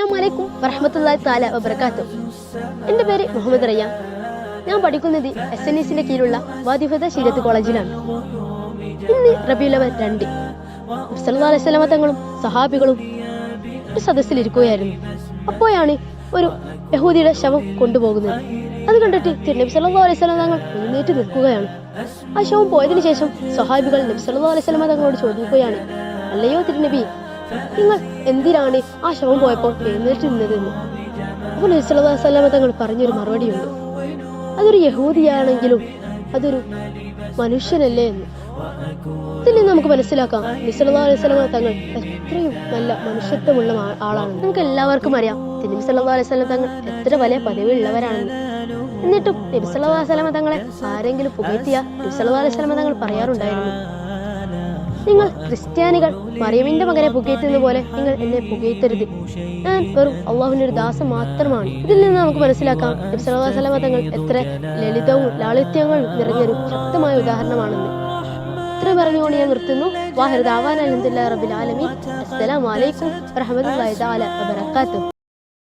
അസ്സലാമലൈക്കും വറഹ്മത്തുള്ളാഹി തആല വബറകാതുഹു. എൻ്റെ പേര് മുഹമ്മദ് റയ്യാൻ. ഞാൻ പഠിക്കുന്നത് SNEസിന്റെ കീഴിലുള്ള വാദിഫത ശരീഅത്ത് കോളേജിലാണ്. ഇന്ന് റബീഉൽ അവ്വൽ 2. നബി സല്ലല്ലാഹു അലൈഹി വസല്ലമ തങ്ങളും സഹാബികളും ഒരു സദസ്സിലിരിക്കുകയായിരുന്നു. അപ്പോഴാണ് ഒരു യഹൂദിയുടെ ശവം കൊണ്ടുപോകുന്നത്. അത് കണ്ടിട്ട് നബി സല്ലല്ലാഹു അലൈഹി വസല്ലമ തങ്ങൾ എഴുന്നേറ്റ് നിൽക്കുകയാണ്. ആ ശവം പോയതിനു ശേഷം സഹാബികൾ നബി സല്ലല്ലാഹു അലൈഹി വസല്ലമ തങ്ങളോട് ചോദിക്കുകയാണ്, അല്ലയോ തിരുനബി, നിങ്ങൾ എന്തിനാണ് ആ ശവം പോയപ്പോൾ എഴുന്നേറ്റ് നിന്നതെന്ന്. അപ്പോൾ നബി സല്ലല്ലാഹു അലൈഹി വസല്ലമ തങ്ങൾ പറഞ്ഞൊരു മറുപടിയുണ്ട്, അതൊരു യഹൂദിയാണെങ്കിലും അതൊരു മനുഷ്യനല്ലേ എന്ന്. ഇതിൽ നിന്ന് നമുക്ക് മനസ്സിലാക്കാം നബി സല്ലല്ലാഹു അലൈഹി വസല്ലമ തങ്ങൾ എത്രയും നല്ല മനുഷ്യത്വമുള്ള ആളാണ്. നമുക്ക് എല്ലാവർക്കും അറിയാം നബി സല്ലല്ലാഹു അലൈഹി വസല്ലമ തങ്ങൾ എത്ര വലിയ പദവിയുള്ളവരാണെന്ന്. എന്നിട്ടും നബി സല്ലല്ലാഹു അലൈഹി വസല്ലമ തങ്ങളെ ആരെങ്കിലും പുകഴ്ത്തിയ നബി സല്ലല്ലാഹു അലൈഹി വസല്ലമ തങ്ങൾ പറയാറുണ്ടായിരുന്നു, നിങ്ങൾ ക്രിസ്ത്യാനികൾ മറിയമിന്റെ മകനെ പുകഴ്ത്തുന്ന പോലെ നിങ്ങൾ എന്നെ പുകഴ്ത്തരുത്, ഞാൻ വെറും അള്ളാഹുവിന്റെ ഒരു ദാസൻ മാത്രമാണ്. ഇതിൽ നിന്ന് നമുക്ക് മനസ്സിലാക്കാം നബി സല്ലല്ലാഹു അലൈഹി വസല്ലമ തങ്ങൾ എത്ര ലളിതവും ലാളിത്യങ്ങളും നിറഞ്ഞൊരു ശക്തമായ ഉദാഹരണമാണെന്ന്. ഇത്ര പറഞ്ഞുകൊണ്ട് ഞാൻ നിർത്തുന്നു. വാഹിർ ദഅവാന അൽഹംദുലില്ലാഹി റബ്ബിൽ ആലമീൻ. അസ്സലാമു അലൈക്കും വറഹ്മത്തുള്ളാഹി തആല വബറകാതുഹു.